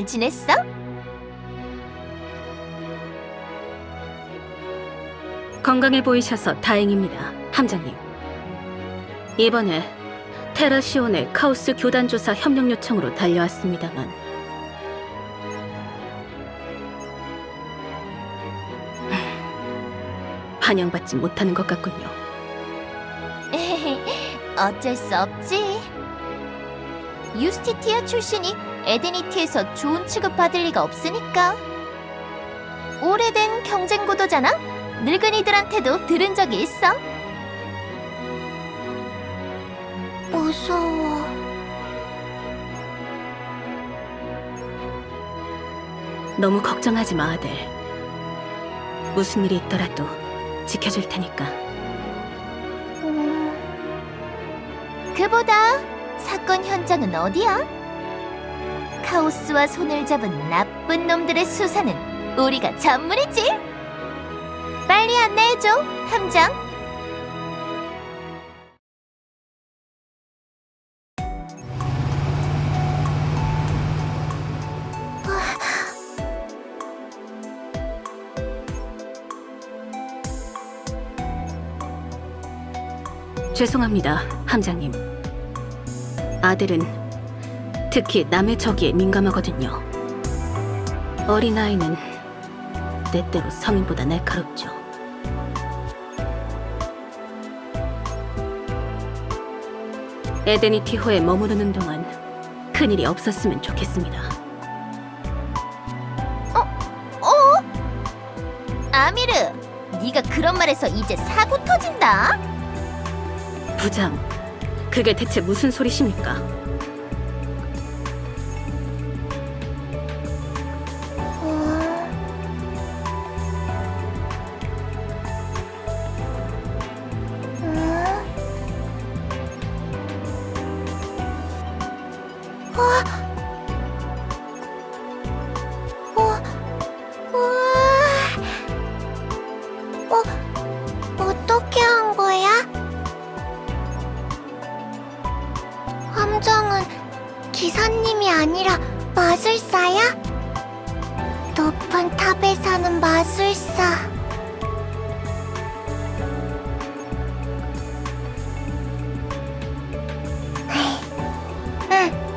지냈어? 건강해 보이셔서 다행입니다, 함장님. 이번에 테라시온의 카오스 교단 조사 협력 요청으로 달려왔습니다만 반영받지 못하는 것 같군요. 어쩔 수 없지. 유스티티아 출신이 에데니티에서 좋은 취급받을 리가 없으니까. 오래된 경쟁 구도잖아? 늙은이들한테도 들은 적이 있어. 무서워. 너무 걱정하지 마, 아들. 무슨 일이 있더라도 지켜줄 테니까. 그보다 사건 현장은 어디야? 카오스와 손을 잡은 나쁜 놈들의 수사는 우리가 전문이지. 빨리 안내해줘, 함장. 죄송합니다, 함장님. 아들은 특히 남의 적이에 민감하거든요. 어린아이는 때때로 성인보다 날카롭죠. 에데니티호에 머무르는 동안 큰일이 없었으면 좋겠습니다. 아미르, 네가 그런 말해서 이제 사고 터진다. 부장, 그게 대체 무슨 소리십니까? 어떻게 한 거야? 함정은 기사님이 아니라 마술사야? 높은 탑에 사는 마술사. 응.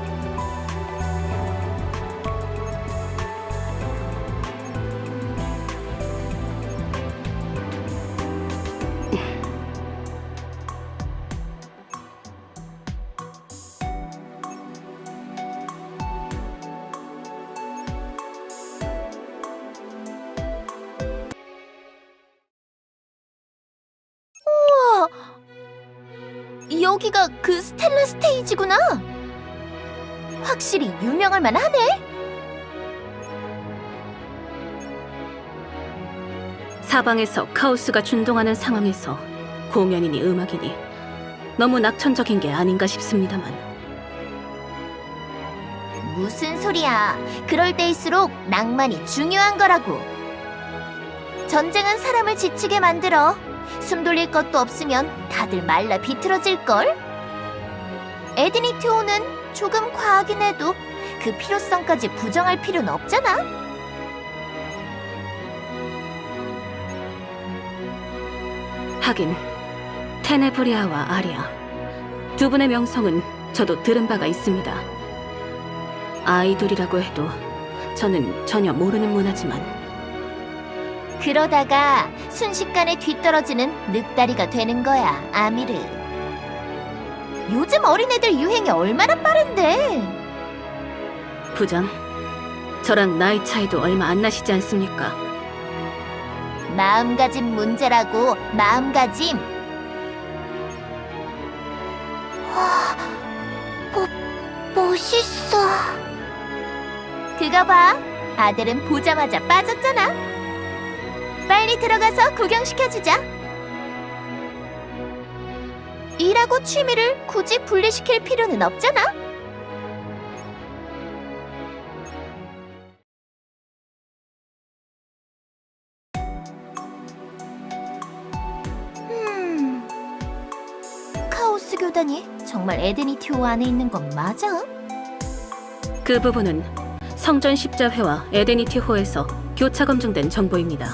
우와! 여기가 그 스텔라 스테이지구나. 확실히 유명할 만하네. 사방에서 카오스가 준동하는 상황에서 공연이니 음악이니 너무 낙천적인 게 아닌가 싶습니다만. 무슨 소리야. 그럴 때일수록 낭만이 중요한 거라고. 전쟁은 사람을 지치게 만들어. 숨 돌릴 것도 없으면 다들 말라 비틀어질걸? 에디니티오는 조금 과하긴 해도 그 필요성까지 부정할 필요는 없잖아. 하긴 테네브리아와 아리아 두 분의 명성은 저도 들은 바가 있습니다. 아이돌이라고 해도 저는 전혀 모르는 문화지만 그러다가 순식간에 뒤떨어지는 늑다리가 되는 거야, 아미르. 요즘 어린애들 유행이 얼마나 빠른데. 부장, 저랑 나이 차이도 얼마 안 나시지 않습니까? 마음가짐 문제라고, 마음가짐. 멋있어. 그거 봐, 아들은 보자마자 빠졌잖아. 빨리 들어가서 구경시켜주자. 일하고 취미를 굳이 분리시킬 필요는 없잖아. 카오스 교단이 정말 에데니티오 안에 있는 건 맞아? 그 부분은 성전 십자회와 에데니티호에서 교차 검증된 정보입니다.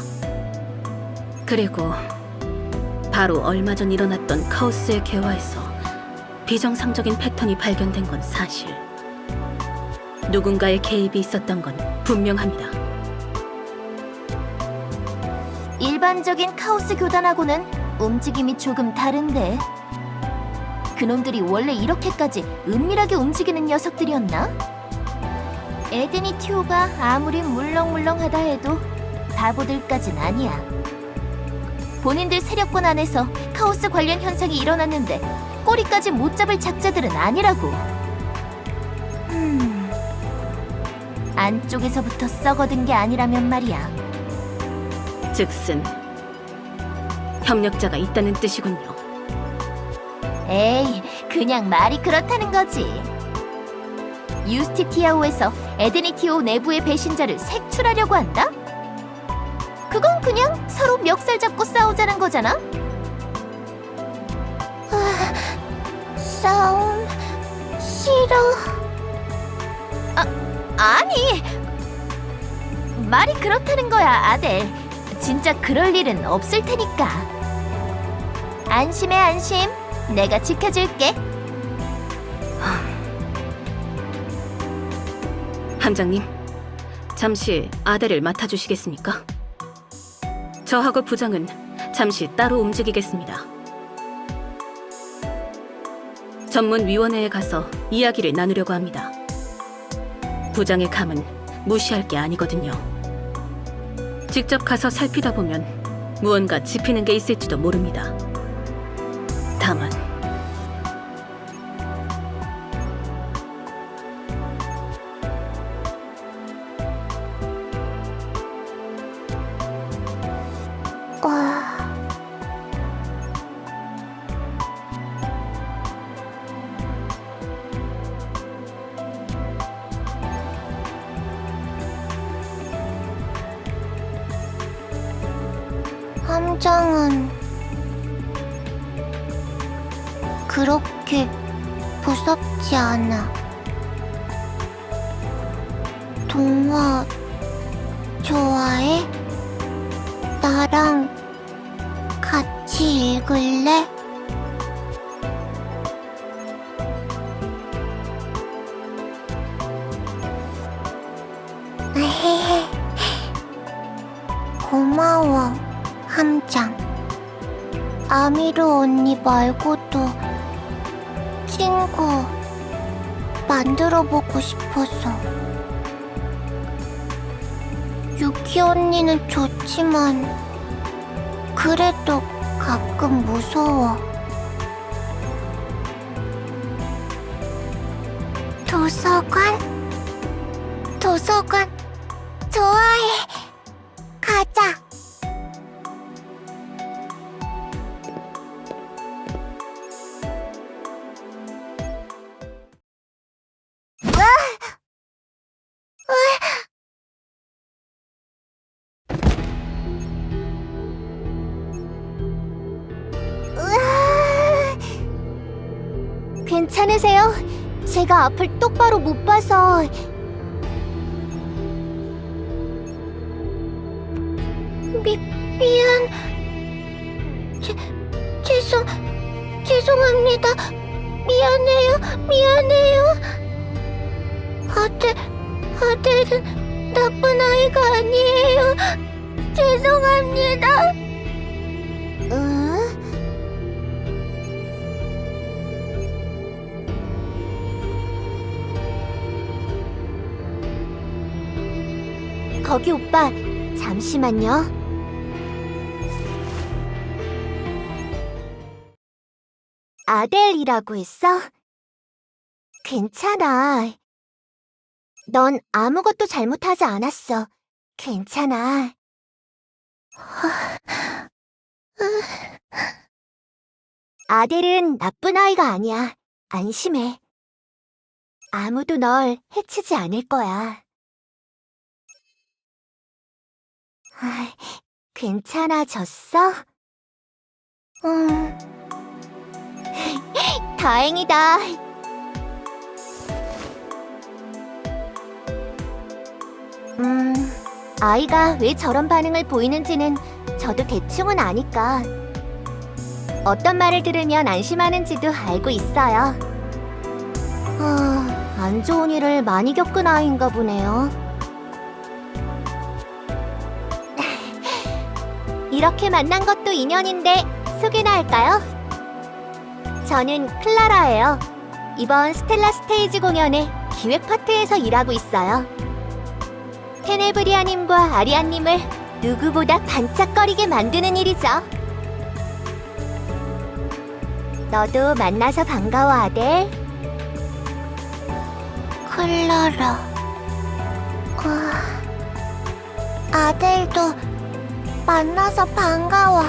그리고 바로 얼마 전 일어났던 카오스의 개화에서 비정상적인 패턴이 발견된 건 사실. 누군가의 개입이 있었던 건 분명합니다. 일반적인 카오스 교단하고는 움직임이 조금 다른데. 그놈들이 원래 이렇게까지 은밀하게 움직이는 녀석들이었나? 에드니티오가 아무리 물렁물렁하다 해도 바보들까진 아니야. 본인들 세력권 안에서 카오스 관련 현상이 일어났는데 꼬리까지 못 잡을 작자들은 아니라고. 안쪽에서부터 썩어든 게 아니라면 말이야. 즉슨 협력자가 있다는 뜻이군요. 에이, 그냥 말이 그렇다는 거지. 유스티티아오에서 에드니티오 내부의 배신자를 색출하려고 한다? 그건 그냥 서로 멱살 잡고 싸우자는 거잖아? 싸움 싫어. 아니! 말이 그렇다는 거야, 아델. 진짜 그럴 일은 없을 테니까. 안심해, 안심. 내가 지켜줄게. 함장님, 잠시 아델을 맡아주시겠습니까? 저하고 부장은 잠시 따로 움직이겠습니다. 전문위원회에 가서 이야기를 나누려고 합니다. 부장의 감은 무시할 게 아니거든요. 직접 가서 살피다 보면 무언가 짚히는 게 있을지도 모릅니다. 다만 함장은 그렇게 무섭지 않아. 동화 좋아해? 나랑 같이 읽을래? 고마워, 함장. 아미르 언니 말고도 친구 만들어보고 싶어서. 유키 언니는 좋지만 그래도 가끔 무서워. 도서관? 도서관 좋아해. 가자. 괜찮으세요? 제가 앞을 똑바로 못 봐서. 미안. 죄송합니다. 미안해요. 아델은 나쁜 아이가 아니에요. 죄송합니다. 거기 오빠, 잠시만요. 아델이라고 했어? 괜찮아. 넌 아무것도 잘못하지 않았어. 괜찮아. 아델은 나쁜 아이가 아니야. 안심해. 아무도 널 해치지 않을 거야. 괜찮아졌어? 다행이다. 아이가 왜 저런 반응을 보이는지는 저도 대충은 아니까. 어떤 말을 들으면 안심하는지도 알고 있어요. 안 좋은 일을 많이 겪은 아이인가 보네요. 이렇게 만난 것도 인연인데 소개나 할까요? 저는 클라라예요. 이번 스텔라 스테이지 공연의 기획 파트에서 일하고 있어요. 테네브리아님과 아리안님을 누구보다 반짝거리게 만드는 일이죠. 너도 만나서 반가워, 아델. 클라라. 아델도 만나서 반가워.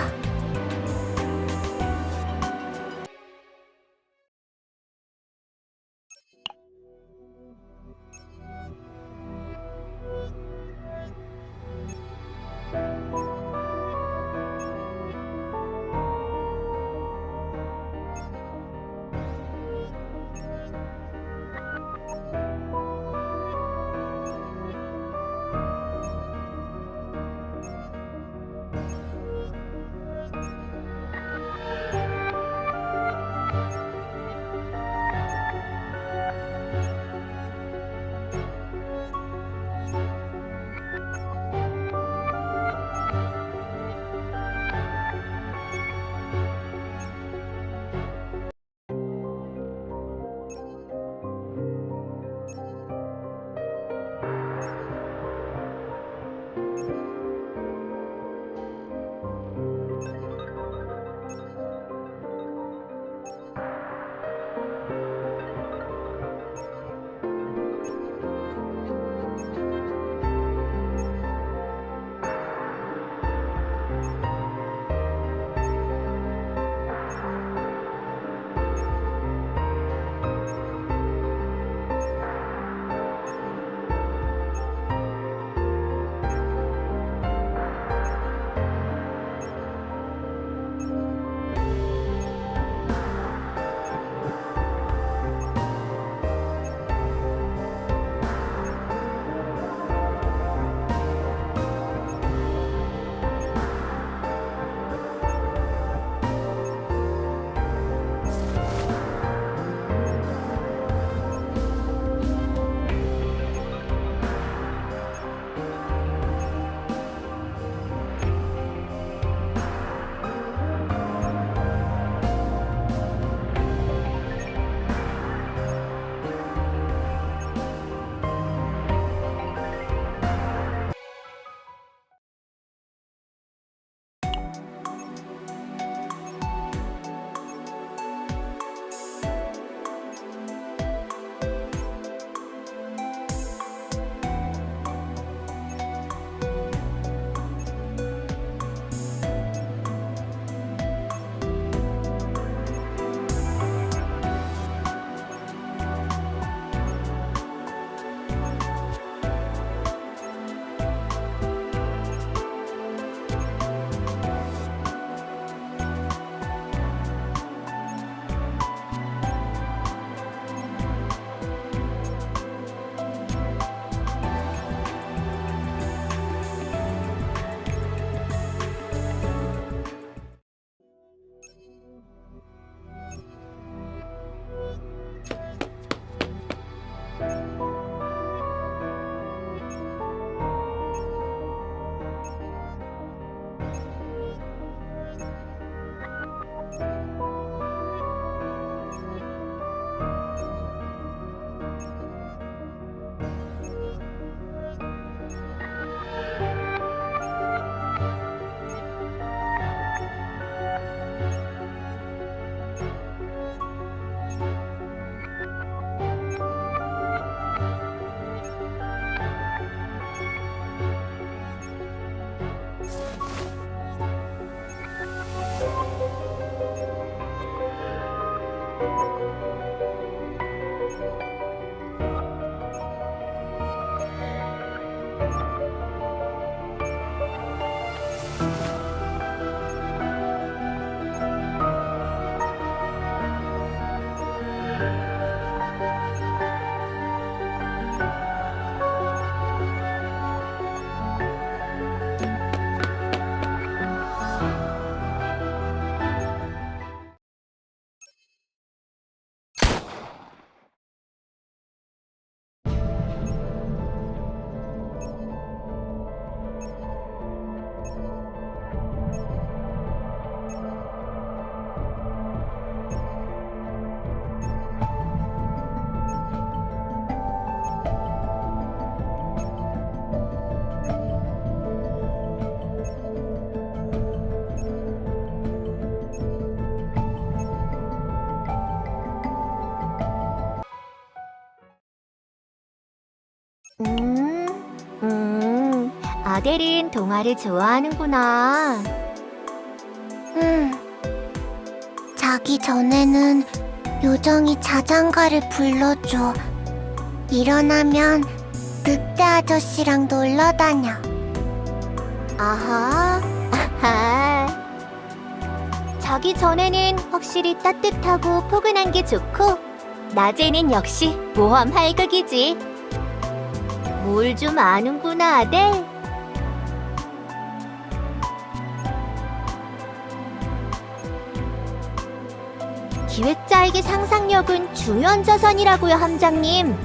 아델인 동화를 좋아하는구나. 자기 전에는 요정이 자장가를 불러줘. 일어나면 늑대 아저씨랑 놀러 다녀. 아하. 자기 전에는 확실히 따뜻하고 포근한 게 좋고, 낮에는 역시 모험 활극이지. 뭘 좀 아는구나, 아델. 기획자에게 상상력은 중요한 자산이라고요, 함장님.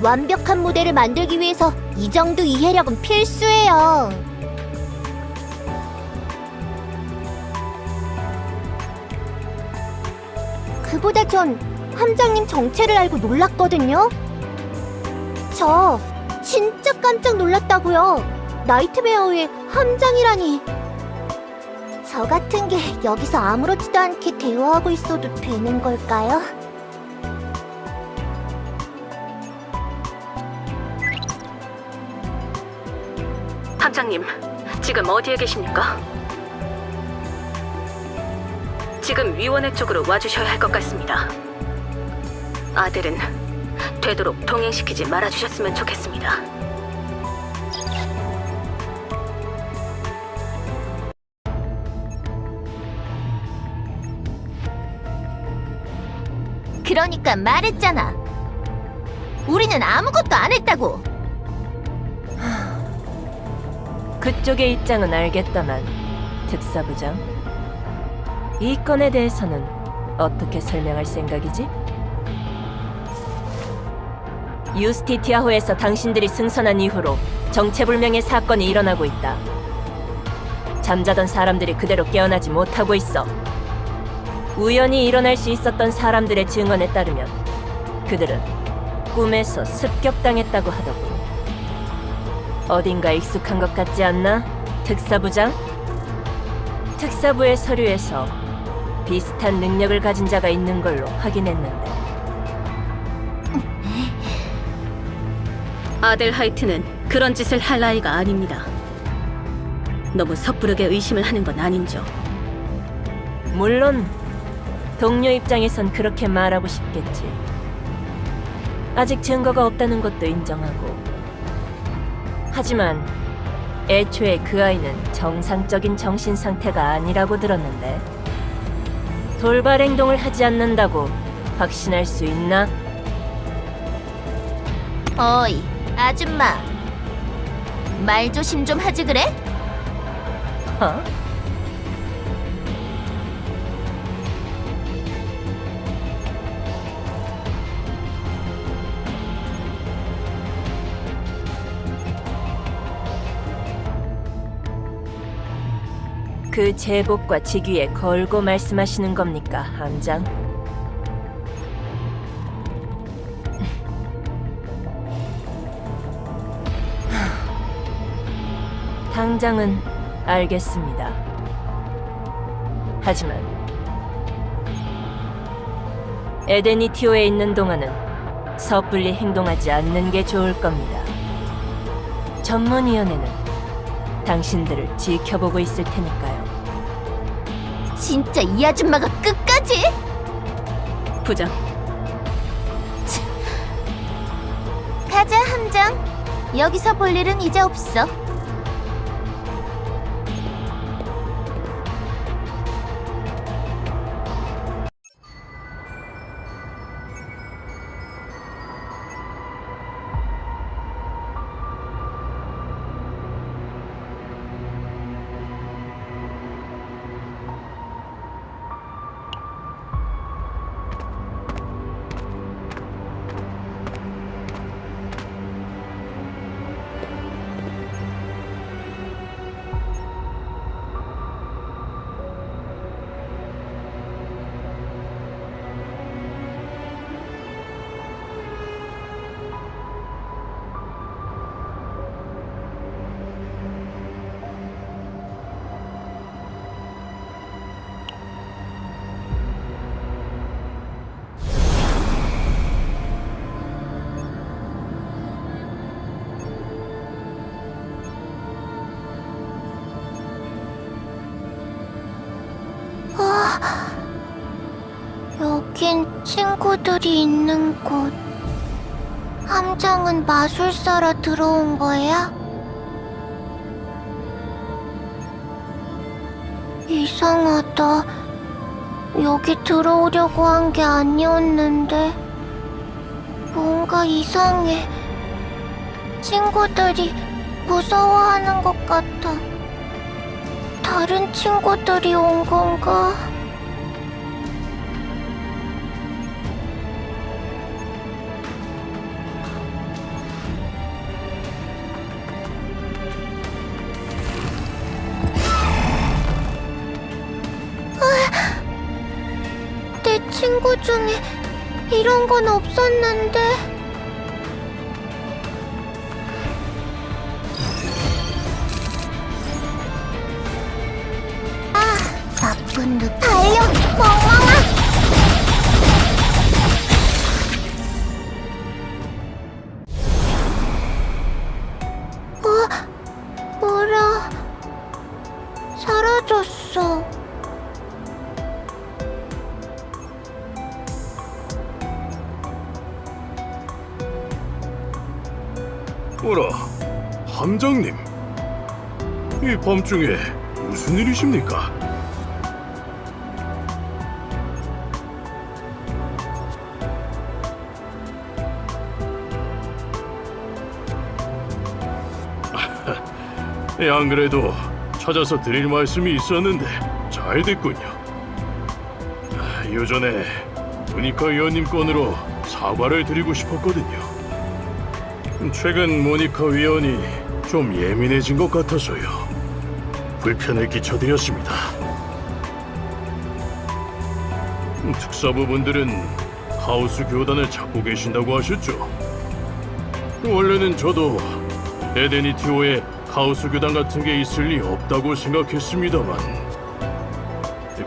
완벽한 무대를 만들기 위해서 이 정도 이해력은 필수예요. 그보다 전 함장님 정체를 알고 놀랐거든요. 저 진짜 깜짝 놀랐다고요. 나이트메어의 함장이라니. 저 같은 게 여기서 아무렇지도 않게 대화하고 있어도 되는 걸까요? 함장님, 지금 어디에 계십니까? 지금 위원회 쪽으로 와주셔야 할 것 같습니다. 아들은 되도록 동행시키지 말아주셨으면 좋겠습니다. 그러니까 말했잖아. 우리는 아무것도 안 했다고. 그쪽의 입장은 알겠다만, 특사부장, 이 건에 대해서는 어떻게 설명할 생각이지? 유스티티아호에서 당신들이 승선한 이후로 정체불명의 사건이 일어나고 있다. 잠자던 사람들이 그대로 깨어나지 못하고 있어. 우연히 일어날 수 있었던 사람들의 증언에 따르면 그들은 꿈에서 습격당했다고 하더군. 어딘가 익숙한 것 같지 않나, 특사부장? 특사부의 서류에서 비슷한 능력을 가진 자가 있는 걸로 확인했는데. 아델 하이트는 그런 짓을 할 나이가 아닙니다. 너무 섣부르게 의심을 하는 건 아닌죠. 물론 동료 입장에선 그렇게 말하고 싶겠지. 아직 증거가 없다는 것도 인정하고. 하지만 애초에 그 아이는 정상적인 정신 상태가 아니라고 들었는데, 돌발 행동을 하지 않는다고 확신할 수 있나? 어이, 아줌마. 말 조심 좀 하지 그래? 어? 그 제복과 직위에 걸고 말씀하시는 겁니까, 함장? 당장은 알겠습니다. 하지만 에데니티오에 있는 동안은 섣불리 행동하지 않는 게 좋을 겁니다. 전문위원회는 당신들을 지켜보고 있을 테니까요. 진짜 이 아줌마가 끝까지? 부장, 가자, 함장. 여기서 볼 일은 이제 없어. 여긴 친구들이 있는 곳. 함장은 마술사라 들어온 거야? 이상하다. 여기 들어오려고 한 게 아니었는데. 뭔가 이상해. 친구들이 무서워하는 것 같아. 다른 친구들이 온 건가? 내 친구 중에 이런 건 없었는데. 아, 나쁜 듯. 달려, 멍멍아! 뭐라? 사라졌어. 어라, 함장님. 이 밤중에 무슨 일이십니까? 안 그래도 찾아서 드릴 말씀이 있었는데 잘 됐군요. 요전에 모니카 위원님 건으로 사과를 드리고 싶었거든요. 최근 모니카 위원이 좀 예민해진 것 같아서요. 불편을 끼쳐드렸습니다. 특사부분들은 하우스 교단을 찾고 계신다고 하셨죠. 원래는 저도 에데니티오에 하우스 교단 같은 게 있을 리 없다고 생각했습니다만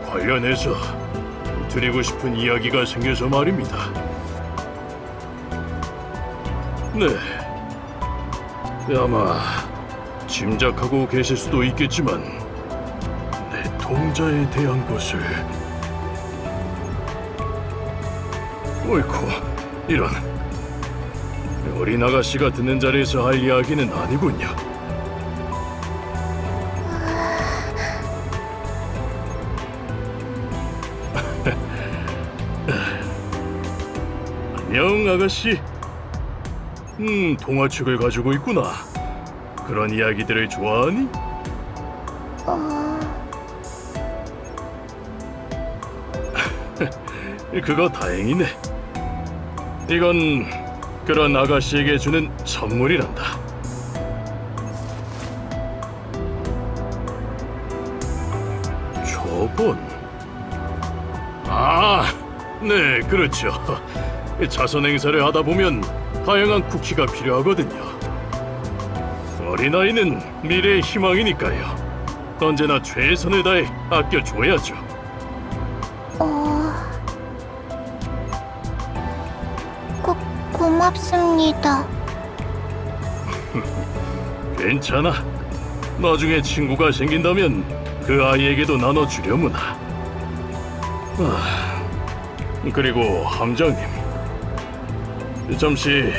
관련해서 드리고 싶은 이야기가 생겨서 말입니다. 네, 아마 짐작하고 계실 수도 있겠지만 내 동자에 대한 것을... 어이쿠, 이런... 어린 아가씨가 듣는 자리에서 할 이야기는 아니군요. 안녕, 아가씨. 동화책을 가지고 있구나. 그런 이야기들을 좋아하니? 그거 다행이네. 이건 그런 아가씨에게 주는 선물이란다. 초본? 아, 네, 그렇죠. 자선 행사를 하다 보면 다양한 쿠키가 필요하거든요. 어린아이는 미래의 희망이니까요. 언제나 최선을 다해 아껴줘야죠. 고맙습니다. 괜찮아. 나중에 친구가 생긴다면 그 아이에게도 나눠주려무나. 그리고 함장님, 잠시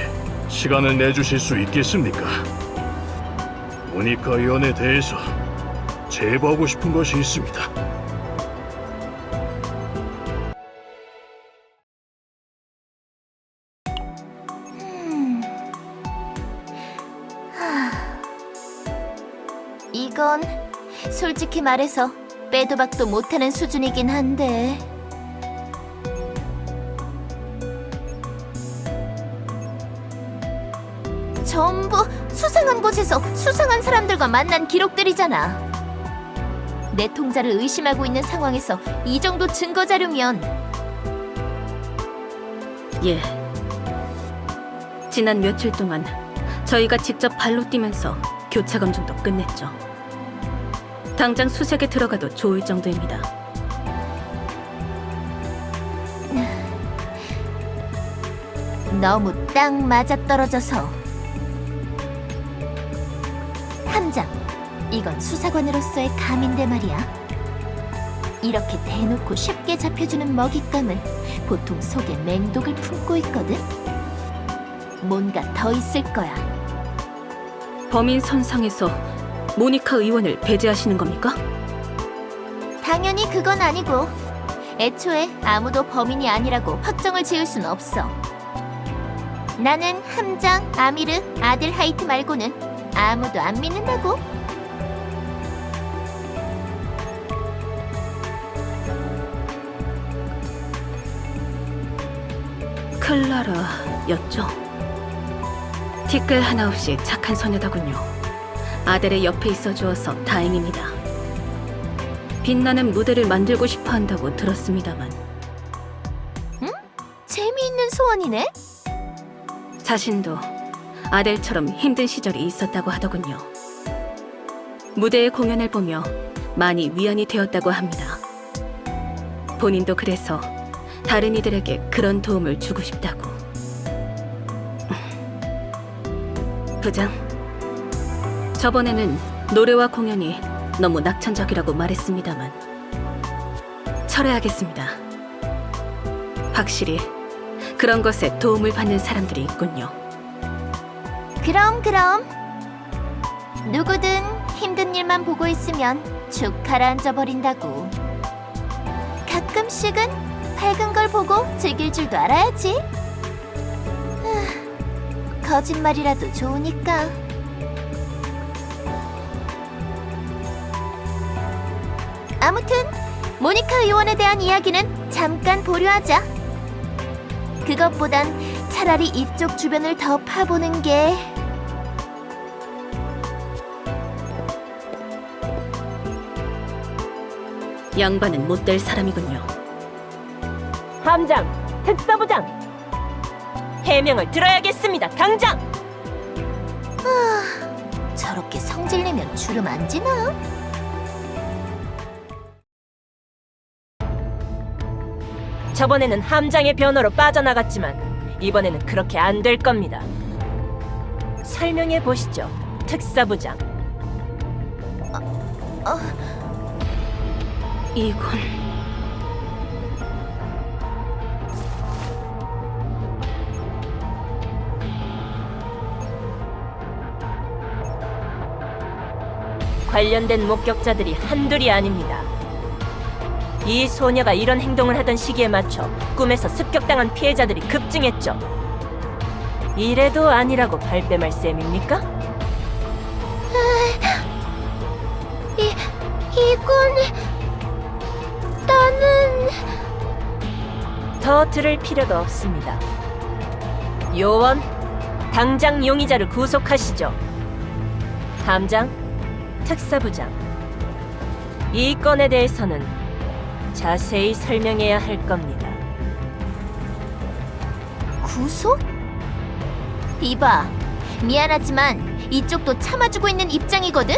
시간을 내주실 수 있겠습니까? 모니카 위원에 대해서 제보하고 싶은 것이 있습니다. 이건 솔직히 말해서 빼도 박도 못하는 수준이긴 한데. 전부 수상한 곳에서 수상한 사람들과 만난 기록들이잖아. 내 통자를 의심하고 있는 상황에서 이 정도 증거 자료면... 예. 지난 며칠 동안 저희가 직접 발로 뛰면서 교차 검증도 끝냈죠. 당장 수색에 들어가도 좋을 정도입니다. 너무 딱 맞아떨어져서. 함장, 이건 수사관으로서의 감인데 말이야. 이렇게 대놓고 쉽게 잡혀주는 먹잇감은 보통 속에 맹독을 품고 있거든. 뭔가 더 있을 거야. 범인 선상에서 모니카 의원을 배제하시는 겁니까? 당연히 그건 아니고 애초에 아무도 범인이 아니라고 확정을 지을 순 없어. 나는 함장, 아미르, 아들 하이트 말고는 아무도 안 믿는다고. 클라라였죠. 티끌 하나 없이 착한 소녀더군요. 아델의 옆에 있어 주어서 다행입니다. 빛나는 무대를 만들고 싶어 한다고 들었습니다만 재미있는 소원이네. 자신도 아델처럼 힘든 시절이 있었다고 하더군요. 무대의 공연을 보며 많이 위안이 되었다고 합니다. 본인도 그래서 다른 이들에게 그런 도움을 주고 싶다고. 부장, 저번에는 노래와 공연이 너무 낙천적이라고 말했습니다만 철회하겠습니다. 확실히 그런 것에 도움을 받는 사람들이 있군요. 그럼 누구든 힘든 일만 보고 있으면 쭉 가라앉아 버린다고. 가끔씩은 밝은 걸 보고 즐길 줄도 알아야지. 거짓말이라도 좋으니까. 아무튼 모니카 의원에 대한 이야기는 잠깐 보류하자. 그것보단 차라리 이쪽 주변을 더 파보는 게. 양반은 못될 사람이군요. 함장, 특사부장! 해명을 들어야겠습니다, 당장! 저렇게 성질내면 주름 안 지나? 저번에는 함장의 변호로 빠져나갔지만 이번에는 그렇게 안 될 겁니다. 설명해 보시죠, 특사부장. 이건 관련된 목격자들이 한둘이 아닙니다. 이 소녀가 이런 행동을 하던 시기에 맞춰 꿈에서 습격당한 피해자들이 급증했죠. 이래도 아니라고 발뺌할 셈입니까? 이건 나는 더 들을 필요도 없습니다. 요원, 당장 용의자를 구속하시죠. 함장, 특사부장. 이 건에 대해서는 자세히 설명해야 할 겁니다. 구속? 이봐, 미안하지만 이쪽도 참아주고 있는 입장이거든?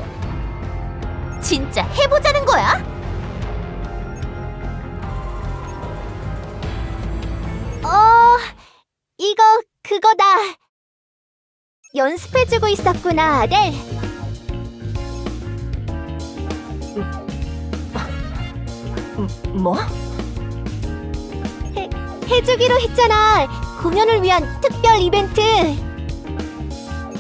진짜 해보자는 거야? 이거 그거다. 연습해주고 있었구나, 아델. 뭐? 해주기로 했잖아. 공연을 위한 특별 이벤트.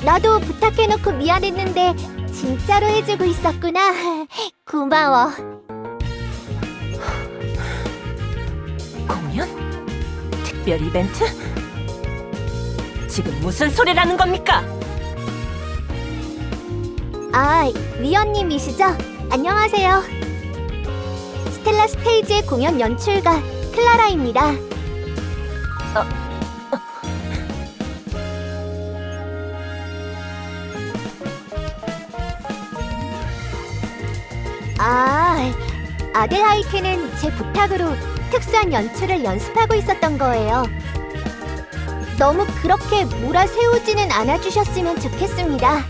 나도 부탁해놓고 미안했는데 진짜로 해주고 있었구나. 고마워. 공연? 특별 이벤트? 지금 무슨 소리라는 겁니까? 아, 위원님이시죠? 안녕하세요. 스텔라 스테이지의 공연 연출가 클라라입니다. 아델 하이트는 제 부탁으로 특수한 연출을 연습하고 있었던 거예요. 너무 그렇게 몰아세우지는 않아주셨으면 좋겠습니다.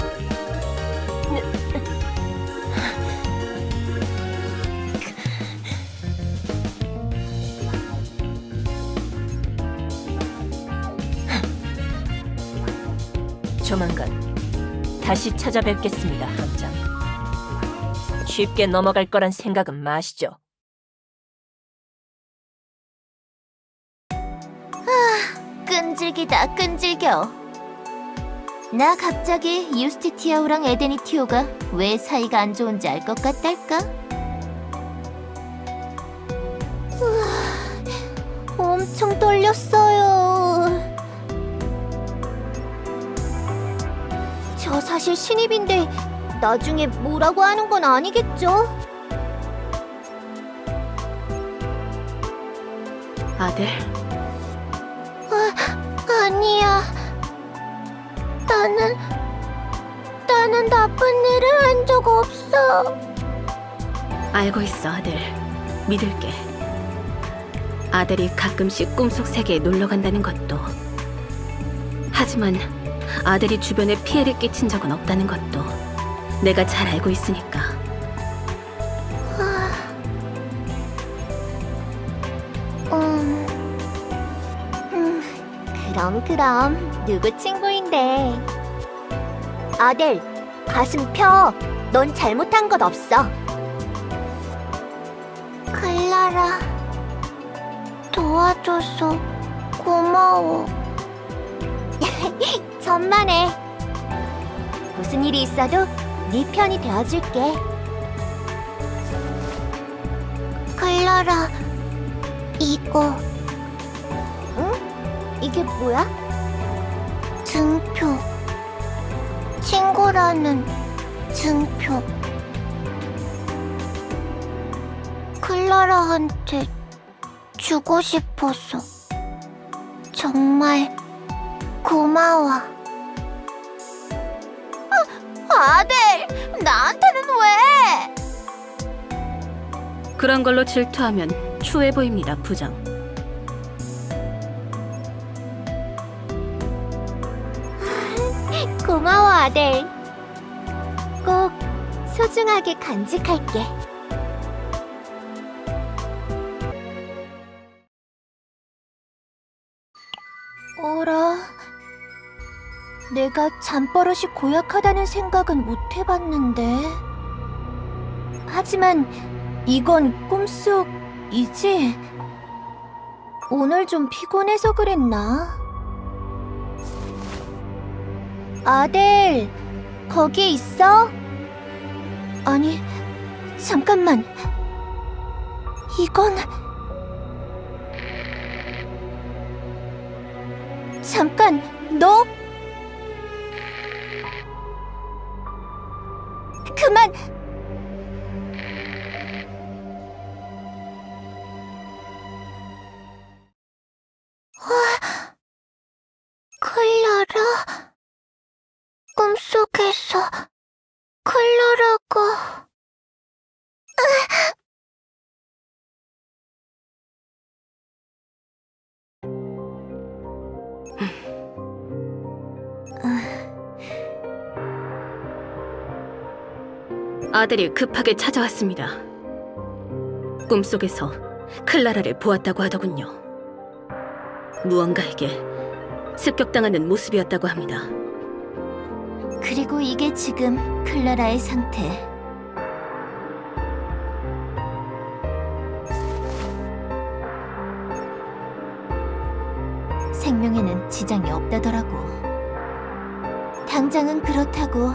조만간 다시 찾아뵙겠습니다, 함장. 쉽게 넘어갈 거란 생각은 마시죠. 끈질기다 끈질겨. 나 갑자기 유스티티아우랑 에데니티오가 왜 사이가 안 좋은지 알 것 같달까? 엄청 떨렸어요. 저 사실 신입인데 나중에 뭐라고 하는 건 아니겠죠? 아델, 아니야. 나는 나쁜 일을 한 적 없어. 알고 있어, 아델. 믿을게. 아델이 가끔씩 꿈속 세계에 놀러 간다는 것도. 하지만 아델이 주변에 피해를 끼친 적은 없다는 것도 내가 잘 알고 있으니까. 그럼 누구 친구인데? 아델, 가슴 펴. 넌 잘못한 것 없어. 클라라, 도와줘서 고마워. 천만에. 무슨 일이 있어도 네 편이 되어줄게. 클라라, 이거. 응? 이게 뭐야? 증표. 친구라는 증표. 클라라한테 주고 싶어서. 정말 고마워. 아델, 나한테는 왜? 그런 걸로 질투하면 추해 보입니다, 부장. 고마워, 아델. 꼭 소중하게 간직할게. 어라, 내가 잠버릇이 고약하다는 생각은 못 해봤는데. 하지만 이건 꿈속이지? 오늘 좀 피곤해서 그랬나? 아델, 거기 있어? 아니, 잠깐만. 이건... 잠깐, 너? 그만! 클라라? 꿈속에서 클라라가... 아델이 급하게 찾아왔습니다. 꿈속에서 클라라를 보았다고 하더군요. 무언가에게 습격당하는 모습이었다고 합니다. 그리고 이게 지금 클라라의 상태. 생명에는 지장이 없다더라고. 당장은 그렇다고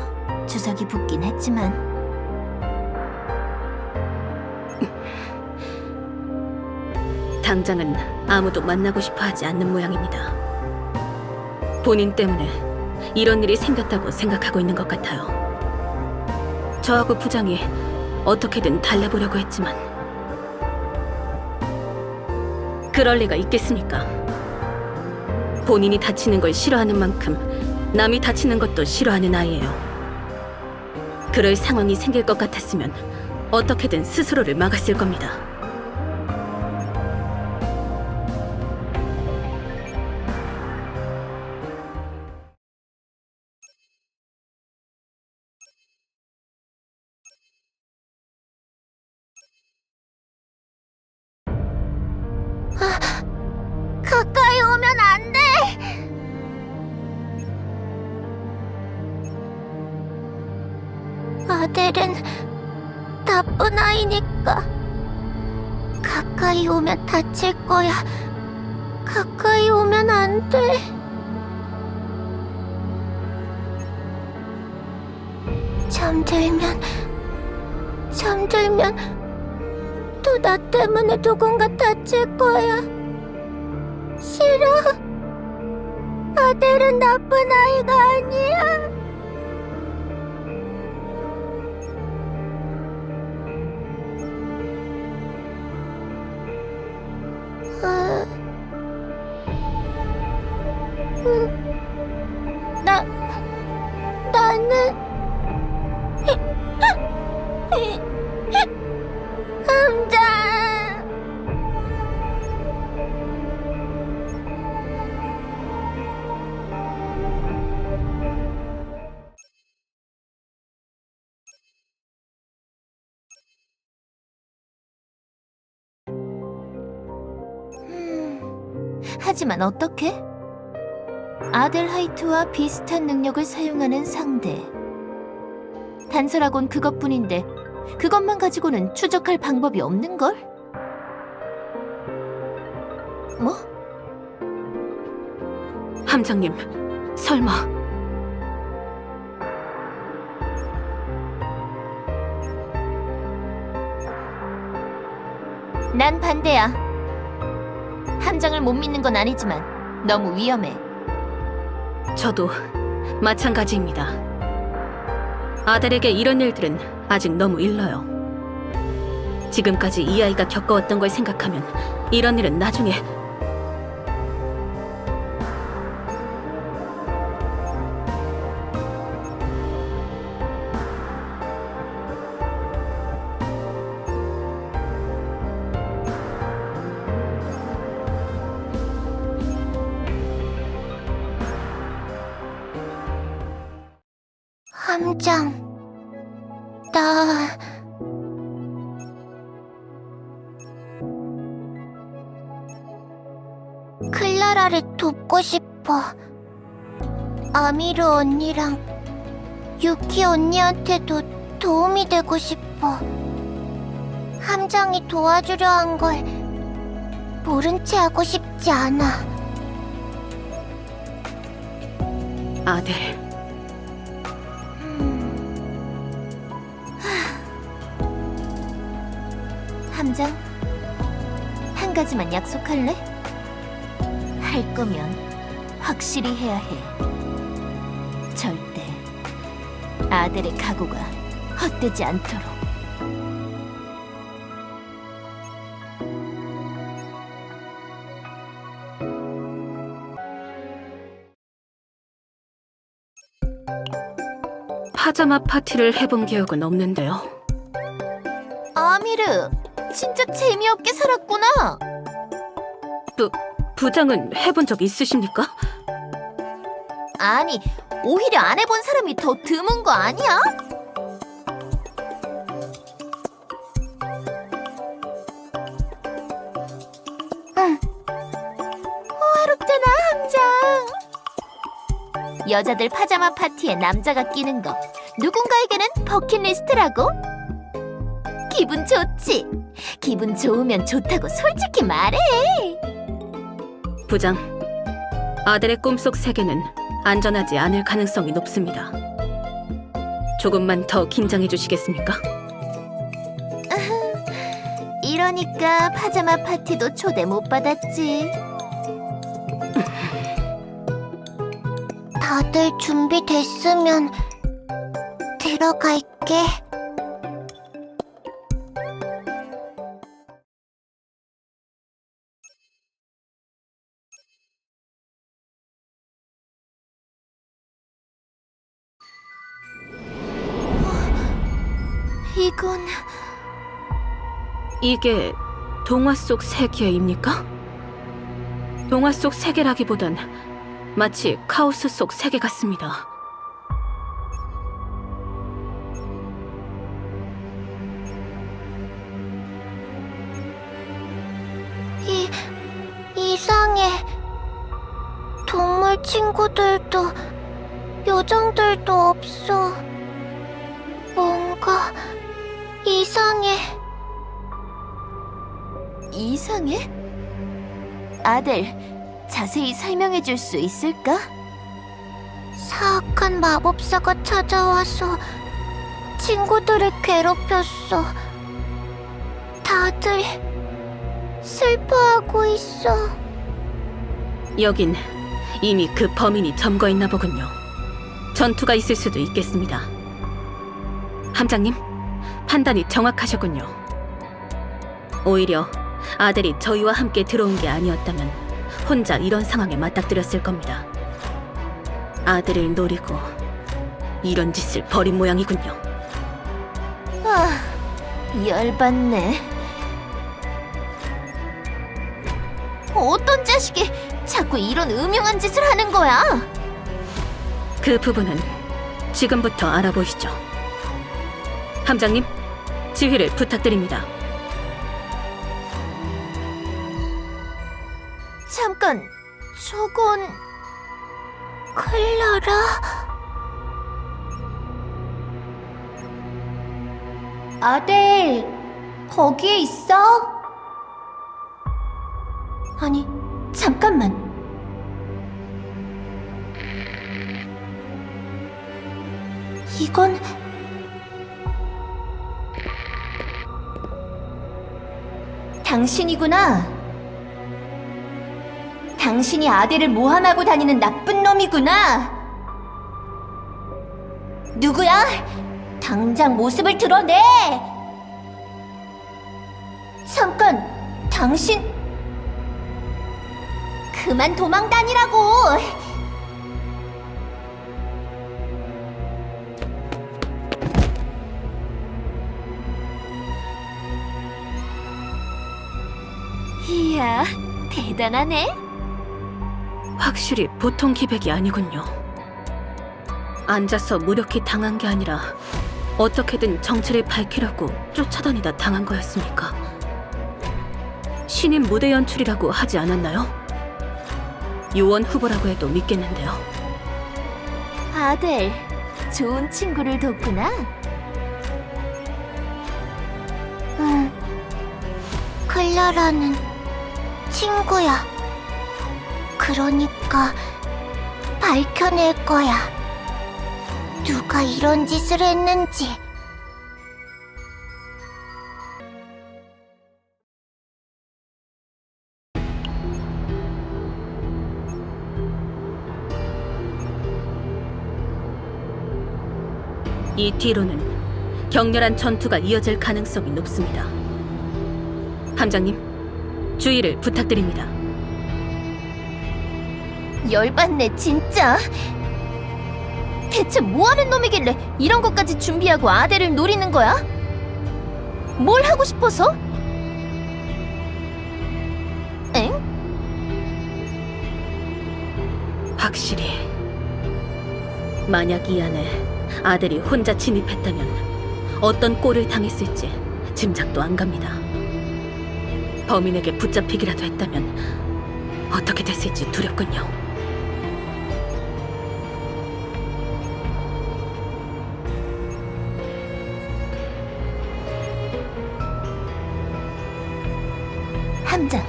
주석이 붙긴 했지만. 당장은 아무도 만나고 싶어 하지 않는 모양입니다. 본인 때문에 이런 일이 생겼다고 생각하고 있는 것 같아요. 저하고 부장이 어떻게든 달래보려고 했지만 그럴 리가 있겠습니까? 본인이 다치는 걸 싫어하는 만큼 남이 다치는 것도 싫어하는 아이예요. 그럴 상황이 생길 것 같았으면 어떻게든 스스로를 막았을 겁니다. 가까이 오면 안 돼! 아델은 나쁜 아이니까 가까이 오면 다칠 거야. 가까이 오면 안 돼. 잠들면 또 나 때문에 누군가 다칠 거야. 싫어. 아델은 나쁜 아이가 아니야. 나는 함장. 하지만 어떻게? 아델하이트와 비슷한 능력을 사용하는 상대. 단서라곤 그것뿐인데 그것만 가지고는 추적할 방법이 없는걸? 뭐? 함장님, 설마 난 반대야. 함장을 못 믿는 건 아니지만 너무 위험해. 저도 마찬가지입니다. 아델에게 이런 일들은 아직 너무 일러요. 지금까지 이 아이가 겪어왔던 걸 생각하면 이런 일은 나중에 함장, 나... 클라라를 돕고 싶어. 아미르 언니랑 유키 언니한테도 도움이 되고 싶어. 함장이 도와주려 한 걸 모른 채 하고 싶지 않아. 아델. 함장, 한 가지만 약속할래? 할 거면 확실히 해야 해. 절대 아델의 각오가 헛되지 않도록. 파자마 파티를 해본 기억은 없는데요. 아미르, 진짜 재미없게 살았구나. 부장은 해본 적 있으십니까? 아니, 오히려 안 해본 사람이 더 드문 거 아니야? 응. 호화롭잖아, 함장. 여자들 파자마 파티에 남자가 끼는 거 누군가에게는 버킷리스트라고? 기분 좋지? 기분 좋으면 좋다고 솔직히 말해. 부장, 아델의 꿈속 세계는 안전하지 않을 가능성이 높습니다. 조금만 더 긴장해 주시겠습니까? 이러니까 파자마 파티도 초대 못 받았지. 다들 준비됐으면 들어갈게. 이건... 이게 동화 속 세계입니까? 동화 속 세계라기보단 마치 카오스 속 세계 같습니다. 이상해. 동물 친구들도 요정들도 없어. 뭔가 이상해. 이상해? 아델, 자세히 설명해 줄 수 있을까? 사악한 마법사가 찾아와서 친구들을 괴롭혔어. 다들 슬퍼하고 있어. 여긴 이미 그 범인이 점거했나 보군요. 전투가 있을 수도 있겠습니다. 함장님, 판단이 정확하셨군요. 오히려 아델이 저희와 함께 들어온 게 아니었다면 혼자 이런 상황에 맞닥뜨렸을 겁니다. 아델을 노리고 이런 짓을 벌인 모양이군요. 아, 열받네. 어떤 자식이 자꾸 이런 음흉한 짓을 하는 거야? 그 부분은 지금부터 알아보시죠. 함장님, 지휘를 부탁드립니다. 잠깐, 저건 클라라? 아델, 거기에 있어? 아니, 잠깐만. 이건 당신이구나. 당신이 아델을 모함하고 다니는 나쁜 놈이구나. 누구야? 당장 모습을 드러내. 잠깐, 당신 그만 도망 다니라고. 이야, 대단하네. 확실히 보통 기백이 아니군요. 앉아서 무력히 당한 게 아니라 어떻게든 정체를 밝히려고 쫓아다니다 당한 거였습니까? 신인 무대 연출이라고 하지 않았나요? 요원 후보라고 해도 믿겠는데요. 아델, 좋은 친구를 뒀구나. 클라라는 친구야. 그러니까 밝혀낼 거야. 누가 이런 짓을 했는지. 이 뒤로는 격렬한 전투가 이어질 가능성이 높습니다. 함장님, 주의를 부탁드립니다. 열받네, 진짜. 대체 뭐하는 놈이길래 이런 것까지 준비하고 아델을 노리는 거야? 뭘 하고 싶어서? 엥? 확실히 만약 이 안에 아델이 혼자 진입했다면 어떤 꼴을 당했을지 짐작도 안 갑니다. 범인에게 붙잡히기라도 했다면 어떻게 됐을지 두렵군요. 함장,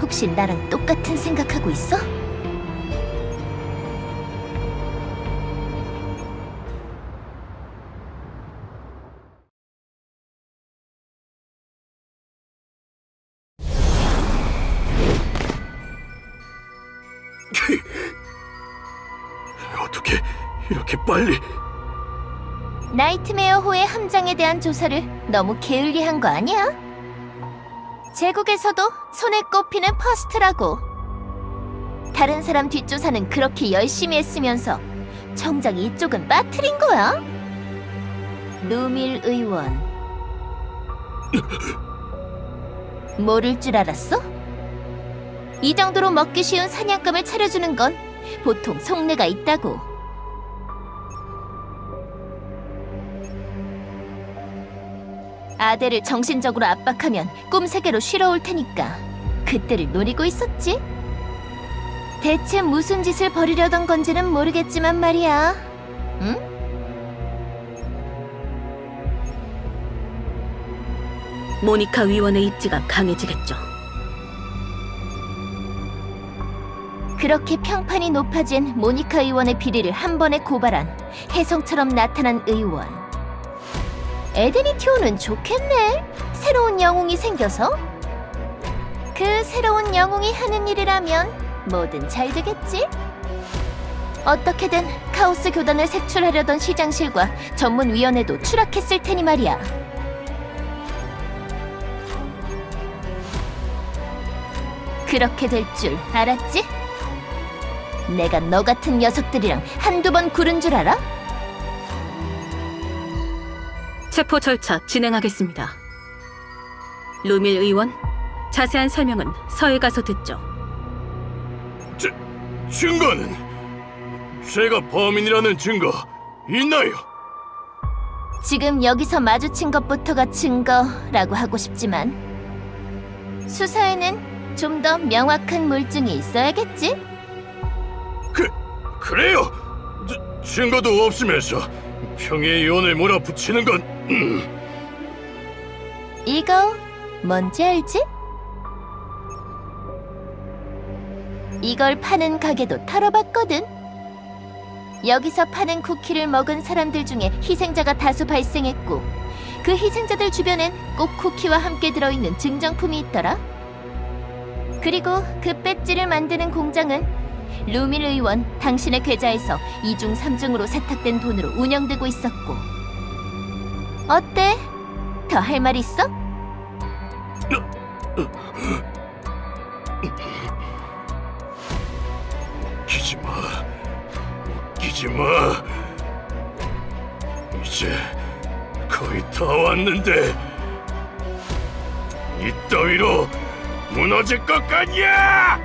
혹시 나랑 똑같은 생각하고 있어? 어떻게 이렇게 빨리? 나이트메어호의 함장에 대한 조사를 너무 게을리한 거 아니야? 제국에서도 손에 꼽히는 퍼스트라고. 다른 사람 뒷조사는 그렇게 열심히 했으면서 정작 이쪽은 빠뜨린 거야? 루밀 의원. 모를 줄 알았어? 이 정도로 먹기 쉬운 사냥감을 차려주는 건 보통 속내가 있다고. 아델을 정신적으로 압박하면 꿈세계로 쉬러 올 테니까 그때를 노리고 있었지. 대체 무슨 짓을 벌이려던 건지는 모르겠지만 말이야. 응? 모니카 위원의 입지가 강해지겠죠. 그렇게 평판이 높아진 모니카 의원의 비리를 한 번에 고발한 혜성처럼 나타난 의원. 에데니티오는 좋겠네. 새로운 영웅이 생겨서. 그 새로운 영웅이 하는 일이라면 뭐든 잘 되겠지? 어떻게든 카오스 교단을 색출하려던 시장실과 전문위원회도 추락했을 테니 말이야. 그렇게 될 줄 알았지? 내가 너 같은 녀석들이랑 한두 번 구른 줄 알아? 체포 절차 진행하겠습니다. 루밀 의원, 자세한 설명은 서해 가서 듣죠. 증거는? 제가 범인이라는 증거 있나요? 지금 여기서 마주친 것부터가 증거라고 하고 싶지만 수사에는 좀 더 명확한 물증이 있어야겠지? 그래요? 증거도 없으면서 평의위원을 몰아붙이는 건 이거 뭔지 알지? 이걸 파는 가게도 털어봤거든. 여기서 파는 쿠키를 먹은 사람들 중에 희생자가 다수 발생했고 그 희생자들 주변엔 꼭 쿠키와 함께 들어있는 증정품이 있더라. 그리고 그 배지를 만드는 공장은 루밀 의원 당신의 계좌에서 2중 3중으로 세탁된 돈으로 운영되고 있었고. 어때? 더 할 말 있어? 웃기지 마. 이제 거의 다 왔는데 이 따위로 무너질 것 같냐?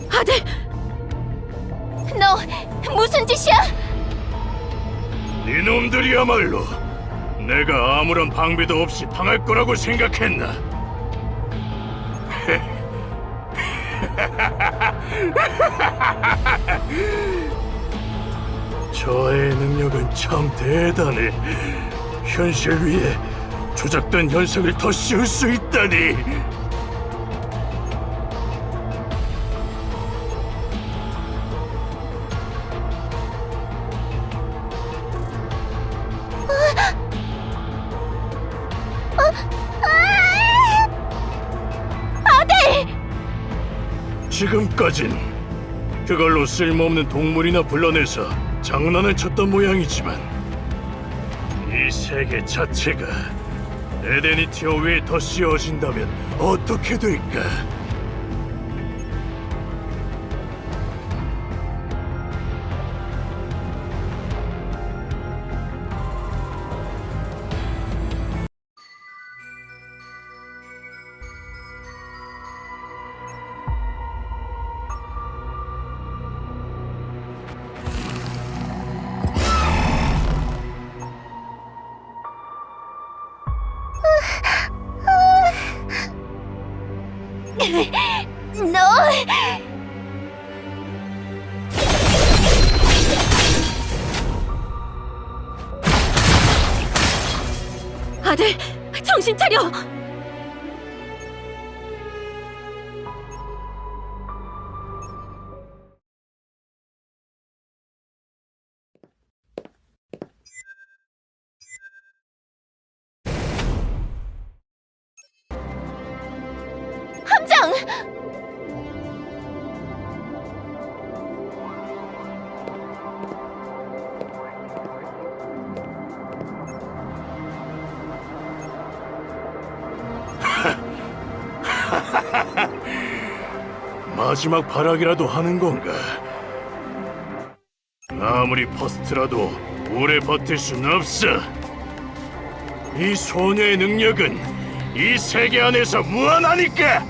아들! 너 무슨 짓이야? 이놈들이야말로 내가 아무런 방비도 없이 당할 거라고 생각했나? 저의 능력은 참 대단해. 현실 위에 조작된 현상을 더 씌울 수 있다니. 지금까진 그걸로 쓸모없는 동물이나 불러내서 장난을 쳤던 모양이지만 이 세계 자체가 에데니티오 위에 더 씌워진다면 어떻게 될까? 너 아들, 정신 차려! 함장! 마지막 발악이라도 하는 건가? 아무리 퍼스트라도 오래 버틸 순 없어. 이 소녀의 능력은 이 세계 안에서 무한하니까.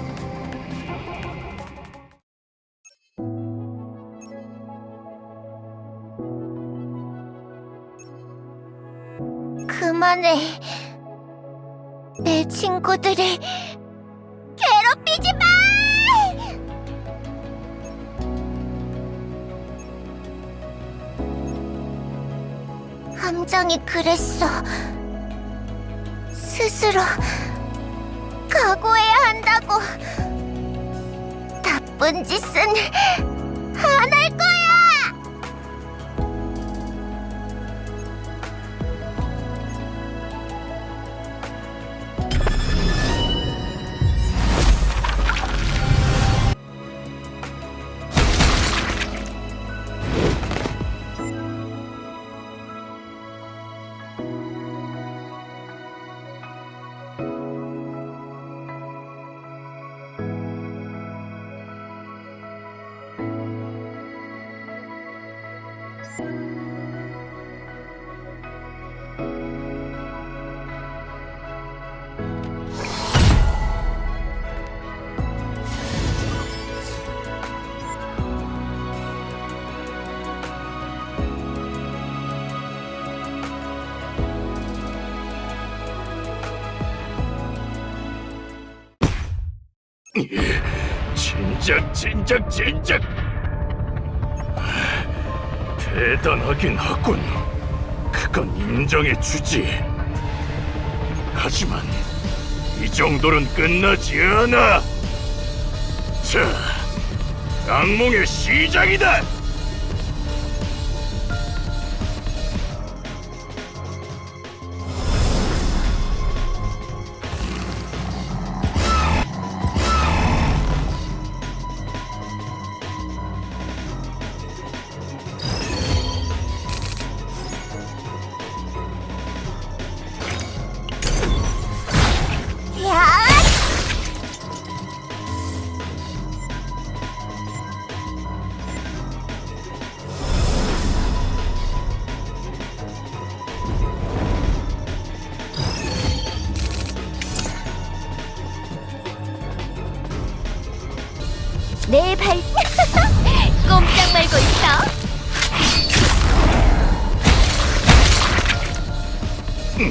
그만해. 내 친구들을 괴롭히지 마! 함정이 그랬어. 스스로 각오해야 한다고. 나쁜 짓은 안 할 거야. 진작. 대단하긴 하군. 그건 인정해주지. 하지만 이 정도는 끝나지 않아. 자, 악몽의 시작이다. 야! 내 발 꼼짝 말고 있어.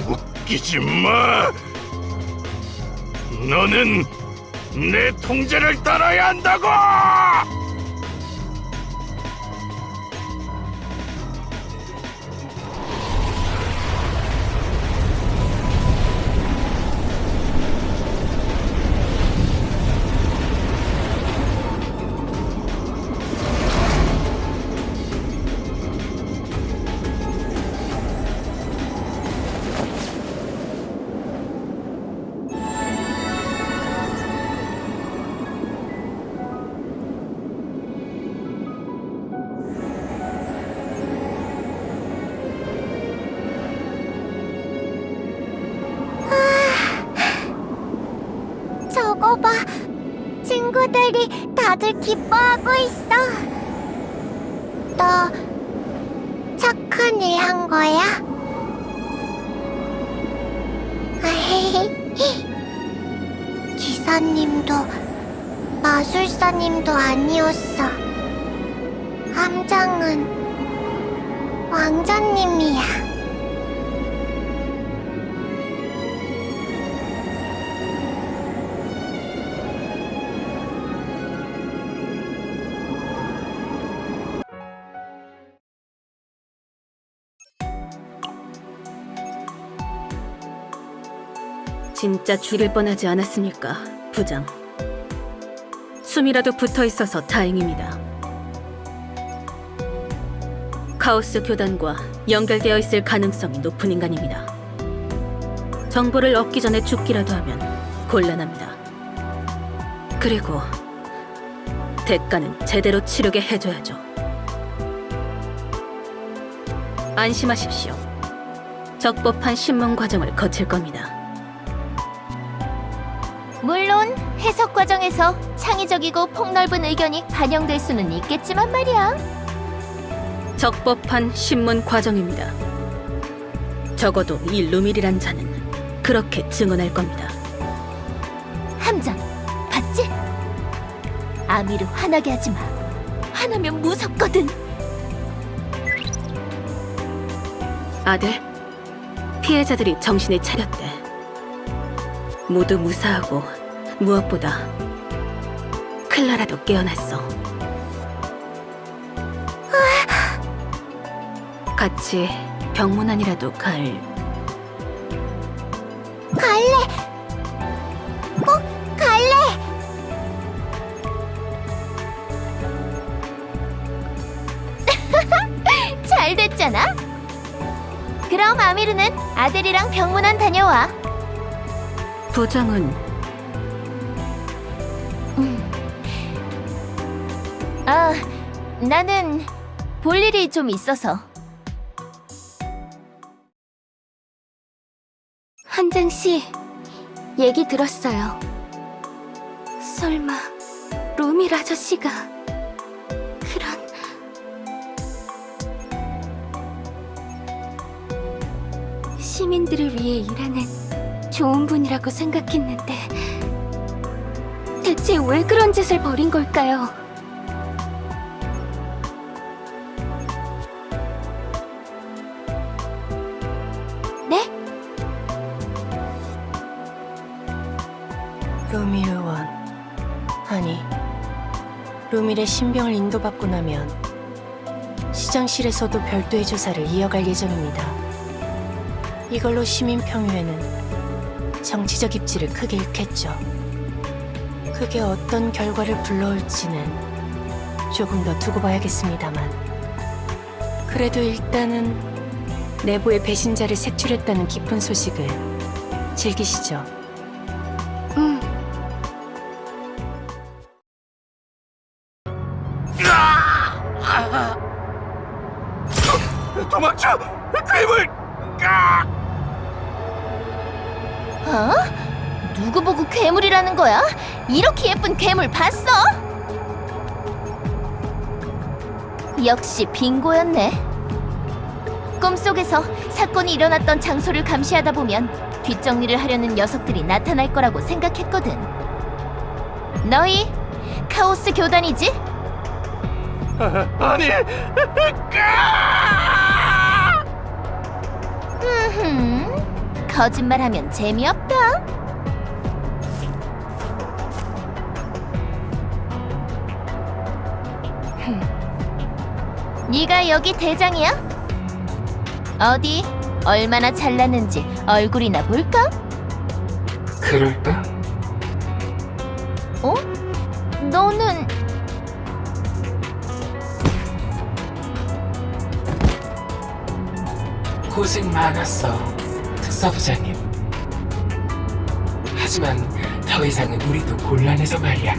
웃기지 마. 너는 내 통제를 따라야 한다고. 저거 봐. 친구들이 다들 기뻐하고 있어. 너 착한 일 한 거야? 기사님도 마술사님도 아니었어. 함장은 왕자님이야. 진짜 죽일 뻔하지 않았습니까, 부장? 숨이라도 붙어 있어서 다행입니다. 카오스 교단과 연결되어 있을 가능성이 높은 인간입니다. 정보를 얻기 전에 죽기라도 하면 곤란합니다. 그리고 대가는 제대로 치르게 해줘야죠. 안심하십시오. 적법한 신문 과정을 거칠 겁니다. 물론 해석 과정에서 창의적이고 폭넓은 의견이 반영될 수는 있겠지만 말이야. 적법한 신문 과정입니다. 적어도 이 루밀이란 자는 그렇게 증언할 겁니다. 함장, 봤지? 아미를 화나게 하지 마. 화나면 무섭거든. 아들, 피해자들이 정신을 차렸대. 모두 무사하고 무엇보다 클라라도 깨어났어. 같이 병문안이라도 갈... 갈래! 꼭 갈래! 잘 됐잖아? 그럼 아미르는 아델이랑 병문안 다녀와. 부정은 아, 나는 볼 일이 좀 있어서. 한장 씨, 얘기 들었어요. 설마 루밀 아저씨가 그런... 시민들을 위해 일하는 좋은 분이라고 생각했는데 대체 왜 그런 짓을 벌인 걸까요? 네? 루밀 의원, 아니, 루밀의 신병을 인도받고 나면 시장실에서도 별도의 조사를 이어갈 예정입니다. 이걸로 시민 평유에는 정치적 입지를 크게 잃겠죠. 그게 어떤 결과를 불러올지는 조금 더 두고 봐야겠습니다만, 그래도 일단은 내부의 배신자를 색출했다는 기쁜 소식을 즐기시죠. 도망쳐! 괴물! 어? 누구 보고 괴물이라는 거야? 이렇게 예쁜 괴물 봤어? 역시 빙고였네. 꿈속에서 사건이 일어났던 장소를 감시하다 보면 뒷정리를 하려는 녀석들이 나타날 거라고 생각했거든. 너희 카오스 교단이지? 아니! 거짓말하면 재미없다. 네가 여기 대장이야? 어디 얼마나 잘났는지 얼굴이나 볼까? 그럴까? 어? 너는 고생 많았어, 특사부장님. 하지만 더 이상은 우리도 곤란해서 말이야.